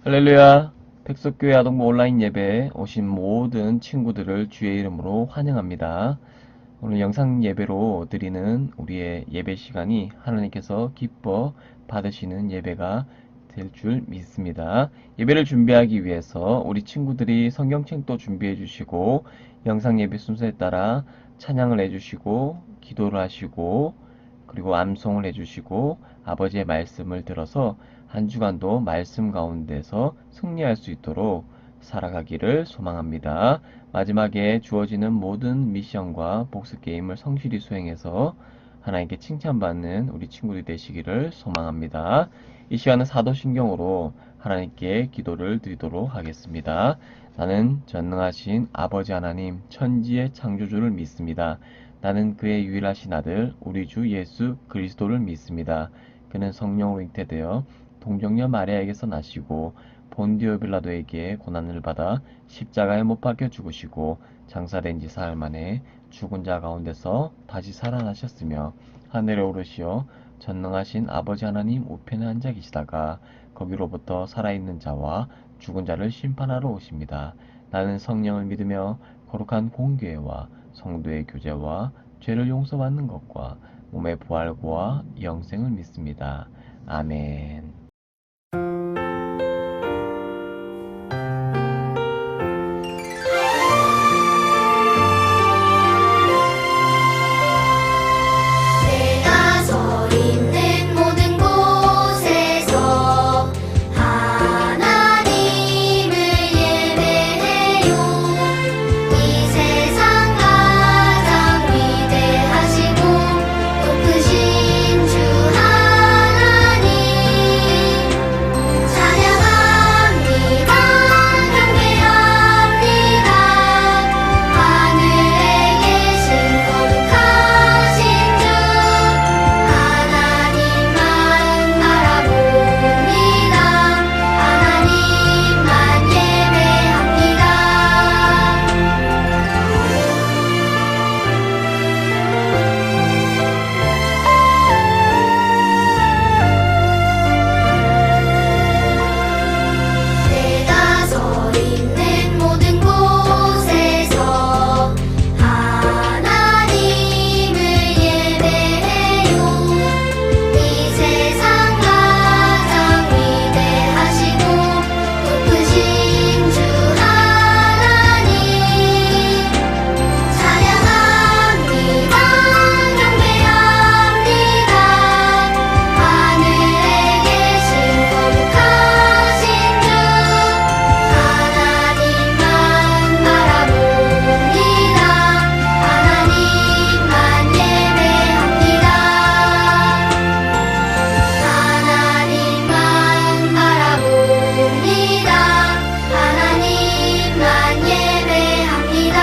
할렐루야! 백석교회 아동부 온라인 예배에 오신 모든 친구들을 주의 이름으로 환영합니다. 오늘 영상 예배로 드리는 우리의 예배 시간이 하나님께서 기뻐 받으시는 예배가 될 줄 믿습니다. 예배를 준비하기 위해서 우리 친구들이 성경책도 준비해 주시고 영상 예배 순서에 따라 찬양을 해주시고 기도를 하시고 그리고 암송을 해주시고 아버지의 말씀을 들어서 한 주간도 말씀 가운데서 승리할 수 있도록 살아가기를 소망합니다. 마지막에 주어지는 모든 미션과 복습 게임을 성실히 수행해서 하나님께 칭찬받는 우리 친구들이 되시기를 소망합니다. 이 시간은 사도신경으로 하나님께 기도를 드리도록 하겠습니다. 나는 전능하신 아버지 하나님 천지의 창조주를 믿습니다. 나는 그의 유일하신 아들 우리 주 예수 그리스도를 믿습니다. 그는 성령으로 잉태되어 동정녀 마리아에게서 나시고 본디오 빌라도에게 고난을 받아 십자가에 못 박혀 죽으시고 장사된 지 사흘 만에 죽은 자 가운데서 다시 살아나셨으며 하늘에 오르시어 전능하신 아버지 하나님 우편에 앉아 계시다가 거기로부터 살아있는 자와 죽은 자를 심판하러 오십니다. 나는 성령을 믿으며 거룩한 공교회와 성도의 교제와 죄를 용서받는 것과 몸의 부활과 영생을 믿습니다. 아멘. 내가 서 있는 모든 곳에서 하나님을 예배해요. 이 세상 가장 위대하시고 높으신 주 하나님 찬양합니다. 경배합니다. 하늘에 계신 거룩하신 주 하나님만 바라봅니다. 하나님만 예배합니다. 내가 서 있는 모든 곳에서 하나님을 예배해요. 이 세상 가장 위대하시고 높으신 주 하나님 찬양합니다. 경배합니다. 하늘에 계신 거룩하신 주 하나님만 바라봅니다. 하나님만 예배합니다. 하나님만 바라봅니다. 하나님만 예배합니다.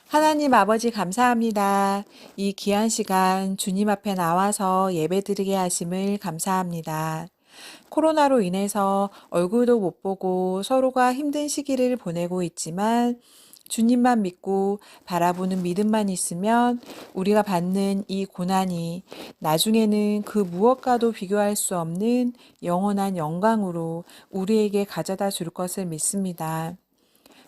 하나님 아버지 감사합니다. 이 귀한 시간 주님 앞에 나와서 예배드리게 하심을 감사합니다. 코로나로 인해서 얼굴도 못 보고 서로가 힘든 시기를 보내고 있지만 주님만 믿고 바라보는 믿음만 있으면 우리가 받는 이 고난이 나중에는 그 무엇과도 비교할 수 없는 영원한 영광으로 우리에게 가져다 줄 것을 믿습니다.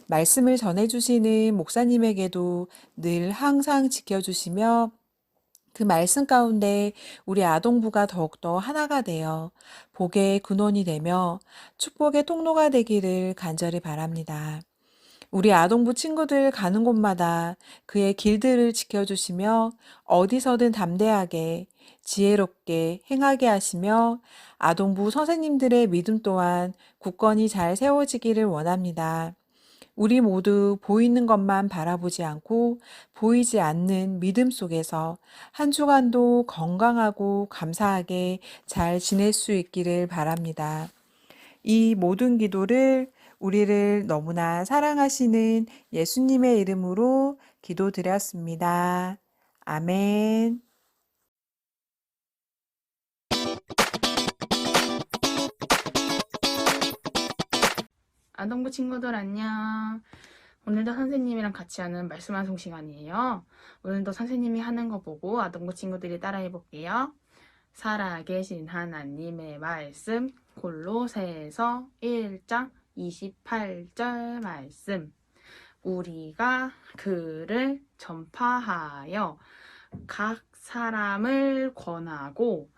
말씀을 전해주시는 목사님에게도 늘 항상 지켜주시며 그 말씀 가운데 우리 아동부가 더욱더 하나가 되어 복의 근원이 되며 축복의 통로가 되기를 간절히 바랍니다. 우리 아동부 친구들 가는 곳마다 그의 길들을 지켜주시며 어디서든 담대하게 지혜롭게 행하게 하시며 아동부 선생님들의 믿음 또한 굳건히 잘 세워지기를 원합니다. 우리 모두 보이는 것만 바라보지 않고 보이지 않는 믿음 속에서 한 주간도 건강하고 감사하게 잘 지낼 수 있기를 바랍니다. 이 모든 기도를 우리를 너무나 사랑하시는 예수님의 이름으로 기도드렸습니다. 아멘. 아동부 친구들 안녕. 오늘도 선생님이랑 같이 하는 말씀 환송 시간이에요. 오늘도 선생님이 하는 거 보고 아동부 친구들이 따라해 볼게요. 살아계신 하나님의 말씀 골로새서 1장 28절 말씀. 우리가 그를 전파하여 각 사람을 권하고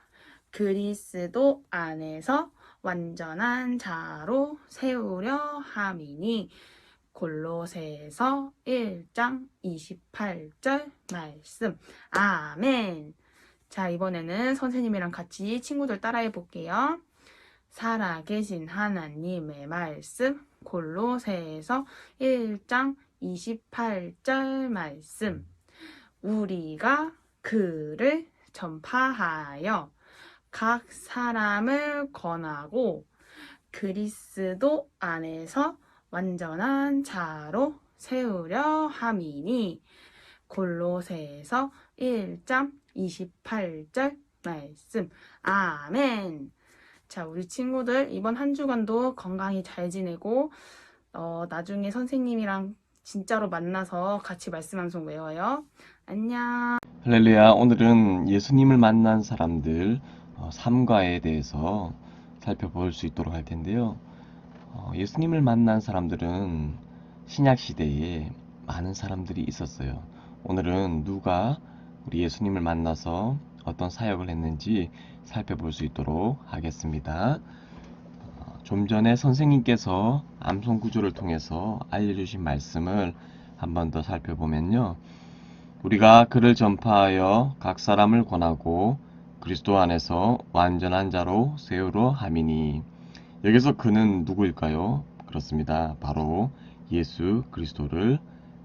그리스도 안에서 완전한 자로 세우려 함이니 골로새서 1장 28절 말씀. 아멘. 자, 이번에는 선생님이랑 같이 친구들 따라해 볼게요. 살아계신 하나님의 말씀 골로새서 1장 28절 말씀. 우리가 그를 전파하여 각 사람을 권하고 그리스도 안에서 완전한 자로 세우려 함이니 골로새서 1장 28절 말씀. 아멘. 자, 우리 친구들 이번 한 주간도 건강히 잘 지내고 나중에 선생님이랑 진짜로 만나서 같이 말씀 방송 외워요. 안녕. 할렐루야. 오늘은 예수님을 만난 사람들 삼가에 대해서 살펴볼 수 있도록 할 텐데요. 예수님을 만난 사람들은 신약 시대에 많은 사람들이 있었어요. 오늘은 누가 우리 예수님을 만나서 어떤 사역을 했는지 살펴볼 수 있도록 하겠습니다. 좀 전에 선생님께서 암송 구조를 통해서 알려주신 말씀을 한 번 더 살펴보면요. 우리가 그를 전파하여 각 사람을 권하고 그리스도 안에서 완전한 자로 세우려 함이니. 여기서 그는 누구일까요? 그렇습니다. 바로 예수 그리스도를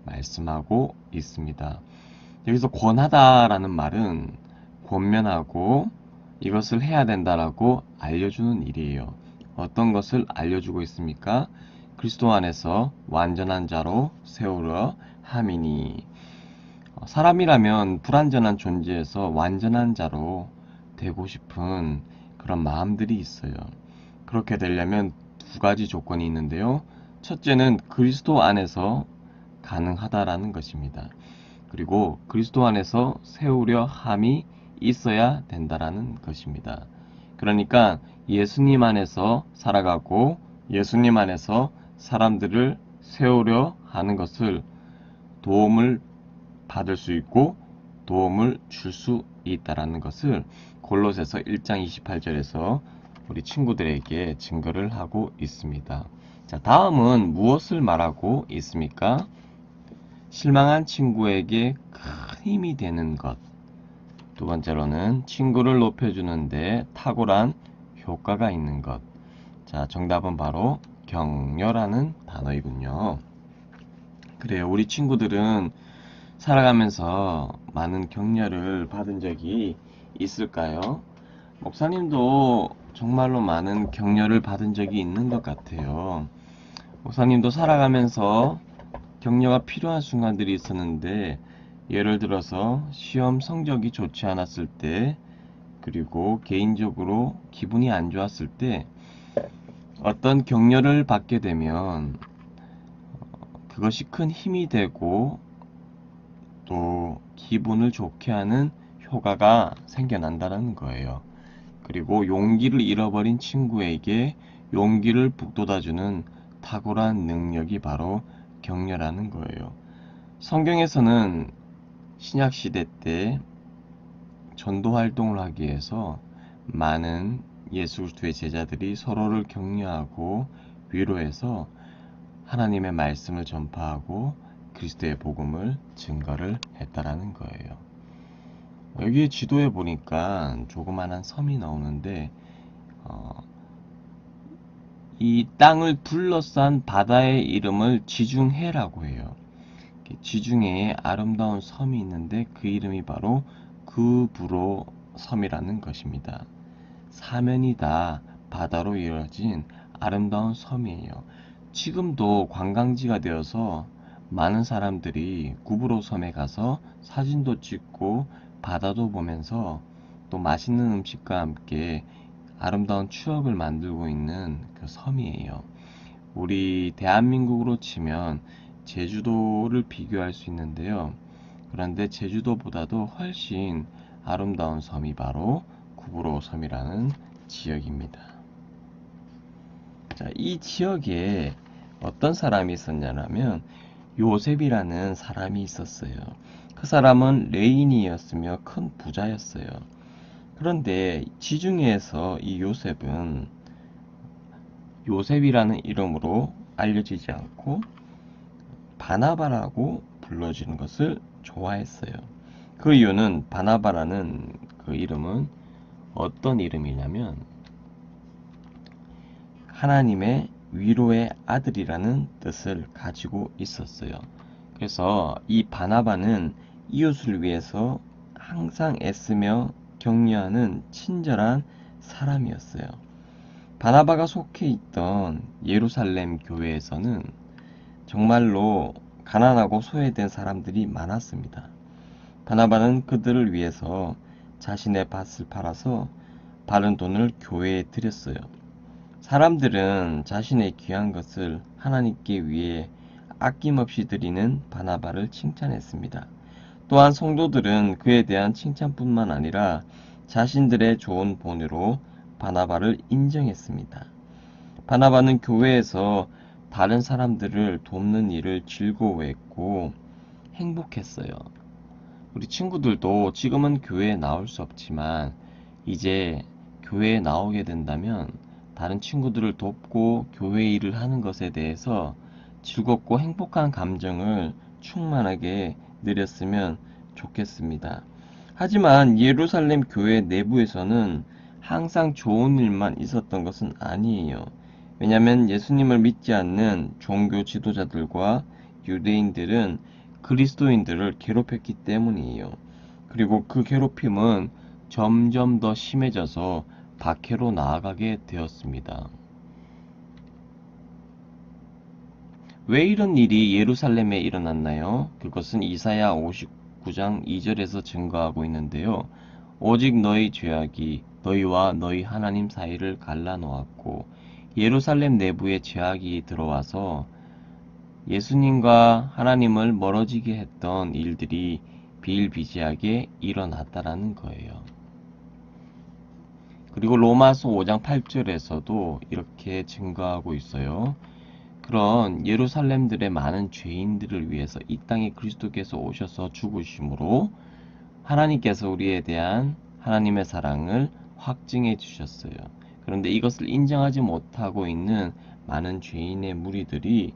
말씀하고 있습니다. 여기서 권하다라는 말은 권면하고 이것을 해야 된다라고 알려주는 일이에요. 어떤 것을 알려주고 있습니까? 그리스도 안에서 완전한 자로 세우려 함이니. 사람이라면 불완전한 존재에서 완전한 자로 되고 싶은 그런 마음들이 있어요. 그렇게 되려면 두 가지 조건이 있는데요. 첫째는 그리스도 안에서 가능하다라는 것입니다. 그리고 그리스도 안에서 세우려 함이 있어야 된다라는 것입니다. 그러니까 예수님 안에서 살아가고 예수님 안에서 사람들을 세우려 하는 것을 도움을 받을 수 있고 도움을 줄 수 있다라는 것을 골로새서 1장 28절에서 우리 친구들에게 증거를 하고 있습니다. 자, 다음은 무엇을 말하고 있습니까? 실망한 친구에게 큰 힘이 되는 것. 두 번째로는 친구를 높여주는데 탁월한 효과가 있는 것. 자, 정답은 바로 격려라는 단어이군요. 그래요. 우리 친구들은 살아가면서 많은 격려를 받은 적이 있을까요? 목사님도 정말로 많은 격려를 받은 적이 있는 것 같아요. 목사님도 살아가면서 격려가 필요한 순간들이 있었는데, 예를 들어서 시험 성적이 좋지 않았을 때, 그리고 개인적으로 기분이 안 좋았을 때 어떤 격려를 받게 되면 그것이 큰 힘이 되고 또 기분을 좋게 하는 효과가 생겨난다는 거예요. 그리고 용기를 잃어버린 친구에게 용기를 북돋아주는 탁월한 능력이 바로 격려라는 거예요. 성경에서는 신약 시대 때 전도 활동을 하기 위해서 많은 예수 그리스도의 제자들이 서로를 격려하고 위로해서 하나님의 말씀을 전파하고 그리스도의 복음을 증거를 했다라는 거예요. 여기 지도에 보니까 조그만한 섬이 나오는데 이 땅을 둘러싼 바다의 이름을 지중해라고 해요. 지중해에 아름다운 섬이 있는데 그 이름이 바로 그브로 섬이라는 것입니다. 사면이 다 바다로 이루어진 아름다운 섬이에요. 지금도 관광지가 되어서 많은 사람들이 구브로 섬에 가서 사진도 찍고 바다도 보면서 또 맛있는 음식과 함께 아름다운 추억을 만들고 있는 그 섬이에요. 우리 대한민국으로 치면 제주도를 비교할 수 있는데요. 그런데 제주도보다도 훨씬 아름다운 섬이 바로 구부로 섬이라는 지역입니다. 자, 이 지역에 어떤 사람이 있었냐면 요셉이라는 사람이 있었어요. 그 사람은 레인이었으며 큰 부자였어요. 그런데 지중해에서 이 요셉은 요셉이라는 이름으로 알려지지 않고 바나바라고 불러지는 것을 좋아했어요. 그 이유는 바나바라는 그 이름은 어떤 이름이냐면 하나님의 위로의 아들이라는 뜻을 가지고 있었어요. 그래서 이 바나바는 이웃을 위해서 항상 애쓰며 격려하는 친절한 사람이었어요. 바나바가 속해 있던 예루살렘 교회에서는 정말로 가난하고 소외된 사람들이 많았습니다. 바나바는 그들을 위해서 자신의 밭을 팔아서 바른 돈을 교회에 드렸어요. 사람들은 자신의 귀한 것을 하나님께 위해 아낌없이 드리는 바나바를 칭찬했습니다. 또한 성도들은 그에 대한 칭찬뿐만 아니라 자신들의 좋은 본으로 바나바를 인정했습니다. 바나바는 교회에서 다른 사람들을 돕는 일을 즐거워했고 행복했어요. 우리 친구들도 지금은 교회에 나올 수 없지만 이제 교회에 나오게 된다면 다른 친구들을 돕고 교회 일을 하는 것에 대해서 즐겁고 행복한 감정을 충만하게 누렸으면 좋겠습니다. 하지만 예루살렘 교회 내부에서는 항상 좋은 일만 있었던 것은 아니에요. 왜냐하면 예수님을 믿지 않는 종교 지도자들과 유대인들은 그리스도인들을 괴롭혔기 때문이에요. 그리고 그 괴롭힘은 점점 더 심해져서 박해로 나아가게 되었습니다. 왜 이런 일이 예루살렘에 일어났나요? 그것은 이사야 59장 2절에서 증거하고 있는데요. 오직 너희 죄악이 너희와 너희 하나님 사이를 갈라놓았고 예루살렘 내부에 죄악이 들어와서 예수님과 하나님을 멀어지게 했던 일들이 비일비재하게 일어났다라는 거예요. 그리고 로마서 5장 8절에서도 이렇게 증거하고 있어요. 그런 예루살렘들의 많은 죄인들을 위해서 이 땅에 그리스도께서 오셔서 죽으심으로 하나님께서 우리에 대한 하나님의 사랑을 확증해 주셨어요. 그런데 이것을 인정하지 못하고 있는 많은 죄인의 무리들이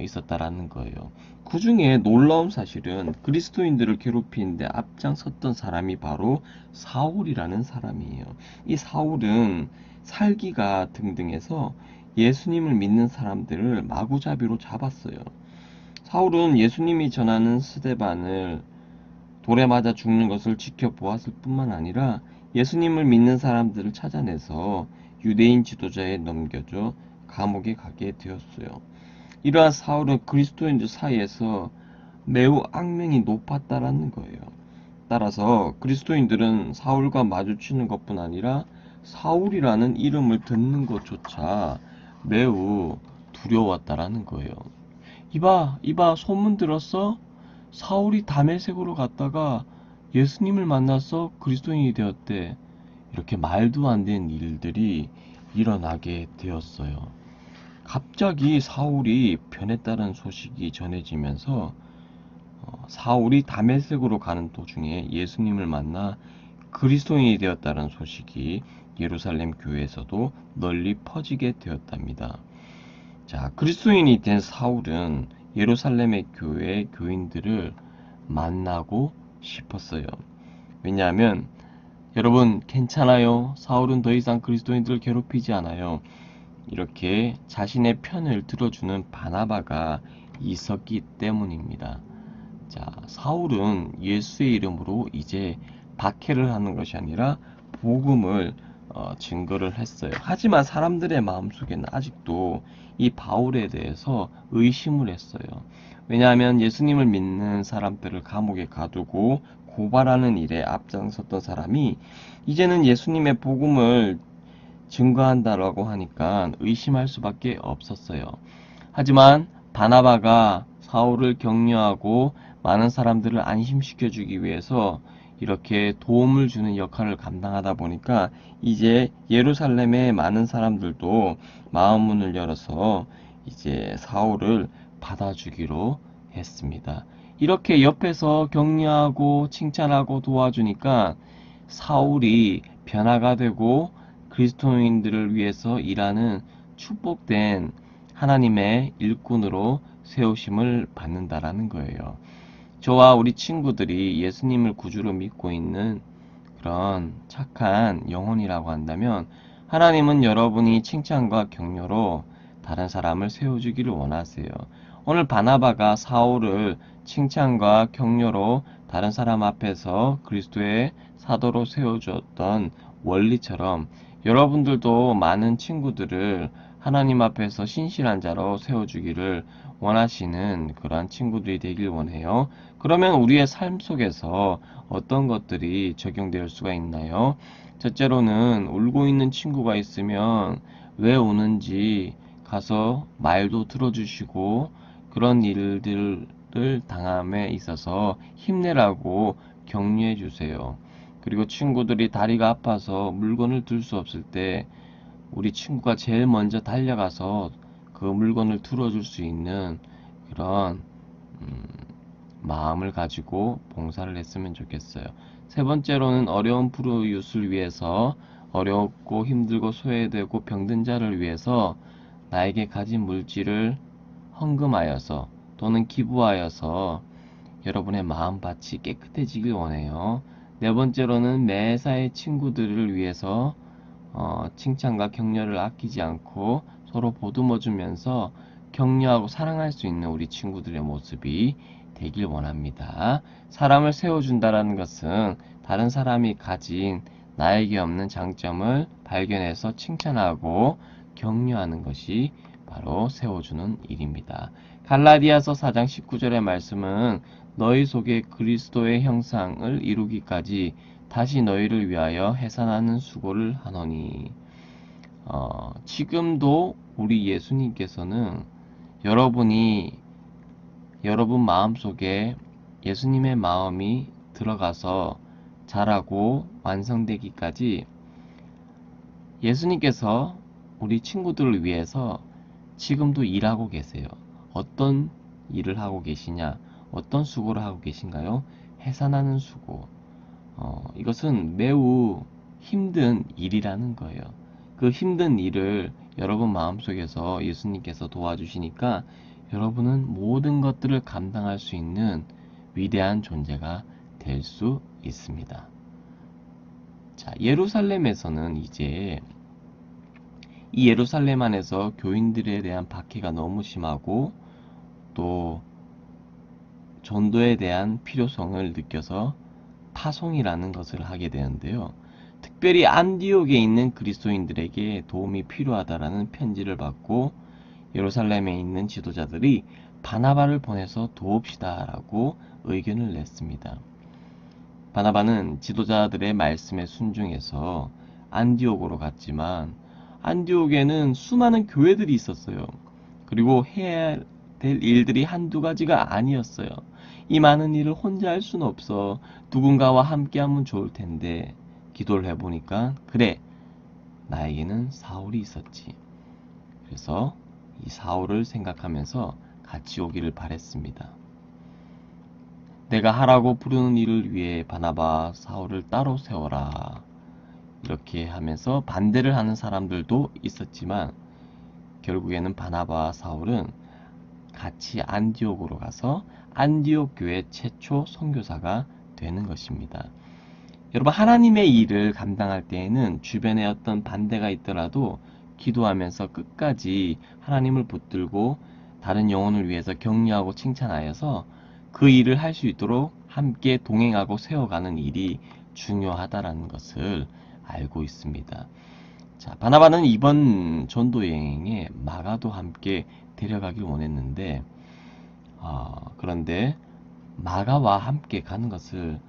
있었다라는 거예요. 그 중에 놀라운 사실은 그리스도인들을 괴롭히는데 앞장섰던 사람이 바로 사울이라는 사람이에요. 이 사울은 살기가 등등해서 예수님을 믿는 사람들을 마구잡이로 잡았어요. 사울은 예수님이 전하는 스데반을 돌에 맞아 죽는 것을 지켜보았을 뿐만 아니라 예수님을 믿는 사람들을 찾아내서 유대인 지도자에 넘겨줘 감옥에 가게 되었어요. 이러한 사울은 그리스도인들 사이에서 매우 악명이 높았다라는 거예요. 따라서 그리스도인들은 사울과 마주치는 것뿐 아니라 사울이라는 이름을 듣는 것조차 매우 두려웠다라는 거예요. 이봐, 소문 들었어? 사울이 다메섹으로 갔다가 예수님을 만나서 그리스도인이 되었대. 이렇게 말도 안 되는 일들이 일어나게 되었어요. 갑자기 사울이 변했다는 소식이 전해지면서 사울이 다메섹으로 가는 도중에 예수님을 만나 그리스도인이 되었다는 소식이 예루살렘 교회에서도 널리 퍼지게 되었답니다. 자, 그리스도인이 된 사울은 예루살렘의 교회 교인들을 만나고 싶었어요. 왜냐하면 여러분 괜찮아요. 사울은 더 이상 그리스도인들을 괴롭히지 않아요. 이렇게 자신의 편을 들어주는 바나바가 있었기 때문입니다. 자, 사울은 예수의 이름으로 이제 박해를 하는 것이 아니라 복음을 증거를 했어요. 하지만 사람들의 마음속에는 아직도 이 바울에 대해서 의심을 했어요. 왜냐하면 예수님을 믿는 사람들을 감옥에 가두고 고발하는 일에 앞장섰던 사람이 이제는 예수님의 복음을 증거한다라고 하니까 의심할 수밖에 없었어요. 하지만 바나바가 사울을 격려하고 많은 사람들을 안심시켜주기 위해서 이렇게 도움을 주는 역할을 감당하다 보니까 이제 예루살렘의 많은 사람들도 마음문을 열어서 이제 사울을 받아주기로 했습니다. 이렇게 옆에서 격려하고 칭찬하고 도와주니까 사울이 변화가 되고 그리스도인들을 위해서 일하는 축복된 하나님의 일꾼으로 세우심을 받는다라는 거예요. 저와 우리 친구들이 예수님을 구주로 믿고 있는 그런 착한 영혼이라고 한다면 하나님은 여러분이 칭찬과 격려로 다른 사람을 세워주기를 원하세요. 오늘 바나바가 사울을 칭찬과 격려로 다른 사람 앞에서 그리스도의 사도로 세워주었던 원리처럼 여러분들도 많은 친구들을 하나님 앞에서 신실한 자로 세워주기를 원하시는 그러한 친구들이 되길 원해요. 그러면 우리의 삶 속에서 어떤 것들이 적용될 수가 있나요? 첫째로는 울고 있는 친구가 있으면 왜 우는지 가서 말도 들어주시고 그런 일들을 당함에 있어서 힘내라고 격려해 주세요. 그리고 친구들이 다리가 아파서 물건을 들 수 없을 때 우리 친구가 제일 먼저 달려가서 그 물건을 들어줄 수 있는 그런 마음을 가지고 봉사를 했으면 좋겠어요. 세 번째로는 어려운 푸르윕을 위해서 어렵고 힘들고 소외되고 병든 자를 위해서 나에게 가진 물질을 헌금하여서 또는 기부하여서 여러분의 마음밭이 깨끗해지길 원해요. 네 번째로는 매사의 친구들을 위해서 칭찬과 격려를 아끼지 않고 서로 보듬어주면서 격려하고 사랑할 수 있는 우리 친구들의 모습이 되길 원합니다. 사람을 세워준다는 것은 다른 사람이 가진 나에게 없는 장점을 발견해서 칭찬하고 격려하는 것이 바로 세워주는 일입니다. 갈라디아서 4장 19절의 말씀은 너희 속에 그리스도의 형상을 이루기까지 다시 너희를 위하여 해산하는 수고를 하노니. 지금도 우리 예수님께서는 여러분 마음속에 예수님의 마음이 들어가서 자라고 완성되기까지 예수님께서 우리 친구들을 위해서 지금도 일하고 계세요. 어떤 일을 하고 계시냐? 어떤 수고를 하고 계신가요? 해산하는 수고. 이것은 매우 힘든 일이라는 거예요. 그 힘든 일을 여러분 마음속에서 예수님께서 도와주시니까 여러분은 모든 것들을 감당할 수 있는 위대한 존재가 될 수 있습니다. 자, 예루살렘에서는 이제 이 예루살렘 안에서 교인들에 대한 박해가 너무 심하고 또 전도에 대한 필요성을 느껴서 파송이라는 것을 하게 되는데요. 특별히 안디옥에 있는 그리스도인들에게 도움이 필요하다라는 편지를 받고 예루살렘에 있는 지도자들이 바나바를 보내서 도웁시다라고 의견을 냈습니다. 바나바는 지도자들의 말씀에 순종해서 안디옥으로 갔지만 안디옥에는 수많은 교회들이 있었어요. 그리고 해야 될 일들이 한두 가지가 아니었어요. 이 많은 일을 혼자 할 수는 없어. 누군가와 함께 하면 좋을 텐데 기도를 해보니까 그래, 나에게는 사울이 있었지. 그래서 이 사울을 생각하면서 같이 오기를 바랬습니다. 내가 하라고 부르는 일을 위해 바나바 사울을 따로 세워라. 이렇게 하면서 반대를 하는 사람들도 있었지만 결국에는 바나바와 사울은 같이 안디옥으로 가서 안디옥 교회 최초 선교사가 되는 것입니다. 여러분, 하나님의 일을 감당할 때에는 주변에 어떤 반대가 있더라도 기도하면서 끝까지 하나님을 붙들고 다른 영혼을 위해서 격려하고 칭찬하여서 그 일을 할 수 있도록 함께 동행하고 세워가는 일이 중요하다라는 것을 알고 있습니다. 자, 바나바는 이번 전도 여행에 마가도 함께 데려가길 원했는데 그런데 마가와 함께 가는 것을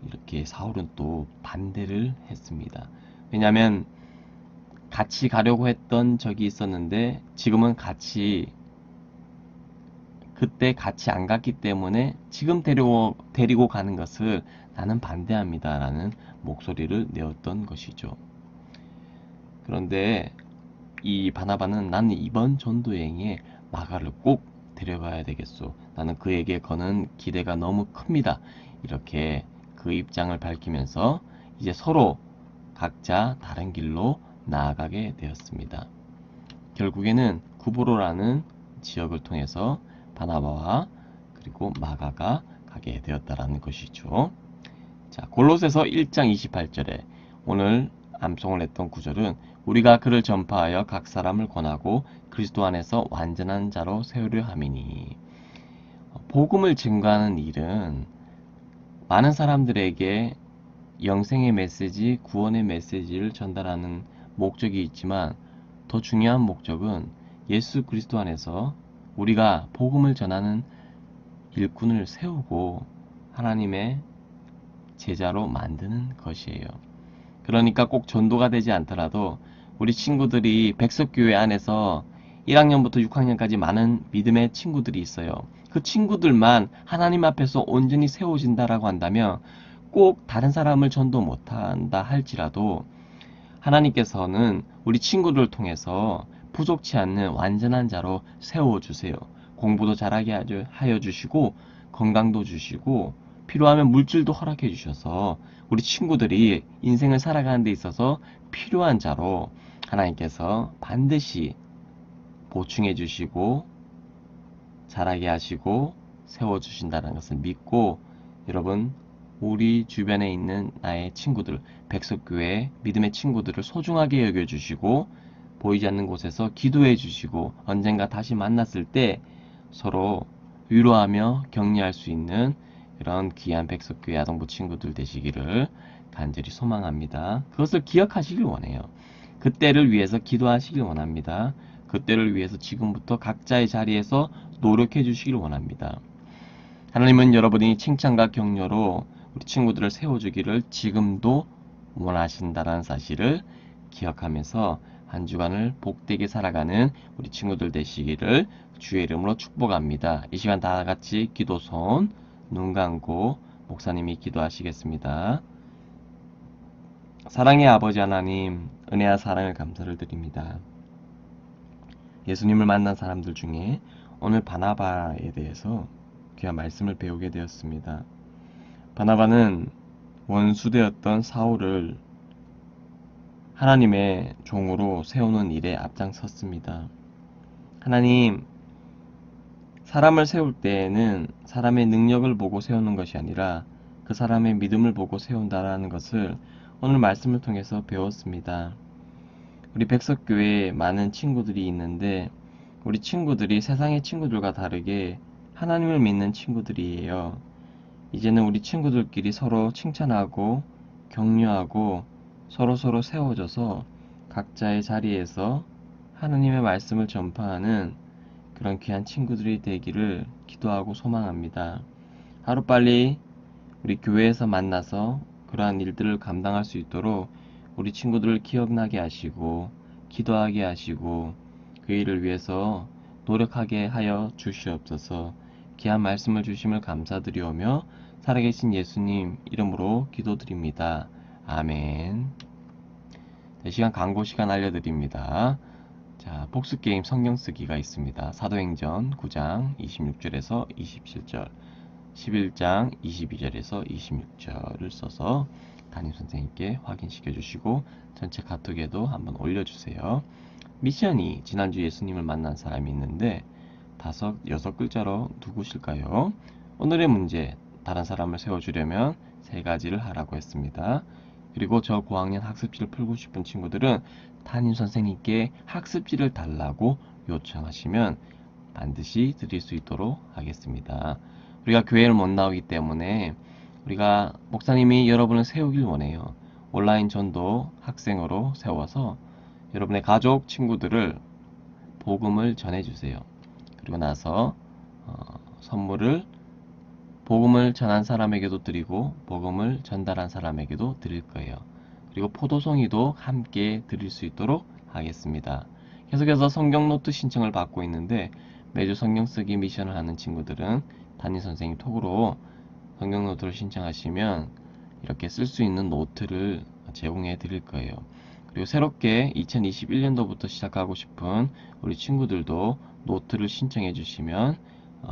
이렇게 사울은 또 반대를 했습니다. 왜냐하면 같이 가려고 했던 적이 있었는데 지금은 그때 같이 안 갔기 때문에 지금 데리고 가는 것을 나는 반대합니다 라는 목소리를 내었던 것이죠. 그런데 이 바나바는 나는 이번 전도 여행에 마가를 꼭 데려가야 되겠소. 나는 그에게 거는 기대가 너무 큽니다. 이렇게 그 입장을 밝히면서 이제 서로 각자 다른 길로 나아가게 되었습니다. 결국에는 구브로라는 지역을 통해서 바나바와 그리고 마가가 가게 되었다라는 것이죠. 자, 골로새서 1장 28절에 오늘 암송을 했던 구절은 우리가 그를 전파하여 각 사람을 권하고 그리스도 안에서 완전한 자로 세우려 함이니. 복음을 증거하는 일은 많은 사람들에게 영생의 메시지, 구원의 메시지를 전달하는 목적이 있지만 더 중요한 목적은 예수 그리스도 안에서 우리가 복음을 전하는 일꾼을 세우고 하나님의 제자로 만드는 것이에요. 그러니까 꼭 전도가 되지 않더라도 우리 친구들이 백석교회 안에서 1학년부터 6학년까지 많은 믿음의 친구들이 있어요. 그 친구들만 하나님 앞에서 온전히 세워진다라고 한다면 꼭 다른 사람을 전도 못한다 할지라도 하나님께서는 우리 친구들을 통해서 부족치 않는 완전한 자로 세워주세요. 공부도 잘하게 하여 주시고 건강도 주시고 필요하면 물질도 허락해 주셔서 우리 친구들이 인생을 살아가는 데 있어서 필요한 자로 하나님께서 반드시 보충해 주시고 자라게 하시고 세워주신다는 것을 믿고 여러분 우리 주변에 있는 나의 친구들 백석교회 믿음의 친구들을 소중하게 여겨주시고 보이지 않는 곳에서 기도해 주시고 언젠가 다시 만났을 때 서로 위로하며 격려할 수 있는 이런 귀한 백석교회 아동부 친구들 되시기를 간절히 소망합니다. 그것을 기억하시길 원해요. 그때를 위해서 기도하시길 원합니다. 그때를 위해서 지금부터 각자의 자리에서 노력해 주시길 원합니다. 하나님은 여러분이 칭찬과 격려로 우리 친구들을 세워주기를 지금도 원하신다는 사실을 기억하면서 한 주간을 복되게 살아가는 우리 친구들 되시기를 주의 이름으로 축복합니다. 이 시간 다 같이 기도손 눈 감고 목사님이 기도하시겠습니다. 사랑의 아버지 하나님, 은혜와 사랑을 감사를 드립니다. 예수님을 만난 사람들 중에 오늘 바나바에 대해서 귀한 말씀을 배우게 되었습니다. 바나바는 원수되었던 사울을 하나님의 종으로 세우는 일에 앞장섰습니다. 하나님, 사람을 세울 때에는 사람의 능력을 보고 세우는 것이 아니라 그 사람의 믿음을 보고 세운다라는 것을 오늘 말씀을 통해서 배웠습니다. 우리 백석교회에 많은 친구들이 있는데 우리 친구들이 세상의 친구들과 다르게 하나님을 믿는 친구들이에요. 이제는 우리 친구들끼리 서로 칭찬하고 격려하고 서로 세워져서 각자의 자리에서 하나님의 말씀을 전파하는 그런 귀한 친구들이 되기를 기도하고 소망합니다. 하루빨리 우리 교회에서 만나서 그러한 일들을 감당할 수 있도록 우리 친구들을 기억나게 하시고 기도하게 하시고 그 일을 위해서 노력하게 하여 주시옵소서. 귀한 말씀을 주심을 감사드리오며 살아계신 예수님 이름으로 기도드립니다. 아멘. 이 시간 광고 시간 알려드립니다. 자, 복수게임 성경 쓰기가 있습니다. 사도행전 9장 26절에서 27절 11장 22절에서 26절을 써서 담임선생님께 확인시켜 주시고 전체 카톡에도 한번 올려주세요. 미션이 지난주 예수님을 만난 사람이 있는데 5, 6글자로 누구실까요? 오늘의 문제, 다른 사람을 세워주려면 3가지를 하라고 했습니다. 그리고 저 고학년 학습지를 풀고 싶은 친구들은 담임선생님께 학습지를 달라고 요청하시면 반드시 드릴 수 있도록 하겠습니다. 우리가 교회를 못 나오기 때문에 우리가 목사님이 여러분을 세우길 원해요. 온라인 전도 학생으로 세워서 여러분의 가족, 친구들을 복음을 전해주세요. 그리고 나서 선물을 복음을 전한 사람에게도 드리고 복음을 전달한 사람에게도 드릴 거예요. 그리고 포도송이도 함께 드릴 수 있도록 하겠습니다. 계속해서 성경 노트 신청을 받고 있는데 매주 성경 쓰기 미션을 하는 친구들은 담임 선생님 톡으로 성경 노트를 신청하시면 이렇게 쓸 수 있는 노트를 제공해 드릴 거예요. 그리고 새롭게 2021년도부터 시작하고 싶은 우리 친구들도 노트를 신청해 주시면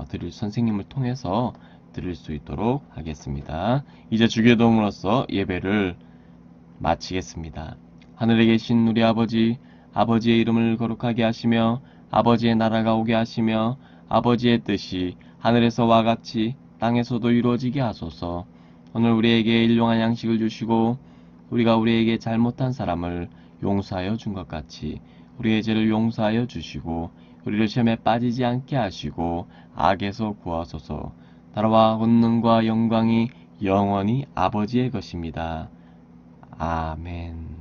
드릴 선생님을 통해서 드릴 수 있도록 하겠습니다. 이제 주기의 도움으로써 예배를 마치겠습니다. 하늘에 계신 우리 아버지, 아버지의 이름을 거룩하게 하시며 아버지의 나라가 오게 하시며 아버지의 뜻이 하늘에서와 같이 땅에서도 이루어지게 하소서. 오늘 우리에게 일용할 양식을 주시고 우리가 우리에게 잘못한 사람을 용서하여 준 것 같이 우리의 죄를 용서하여 주시고 우리를 시험에 빠지지 않게 하시고 악에서 구하소서. 나라와 권능과 영광이 영원히 아버지의 것입니다. 아멘.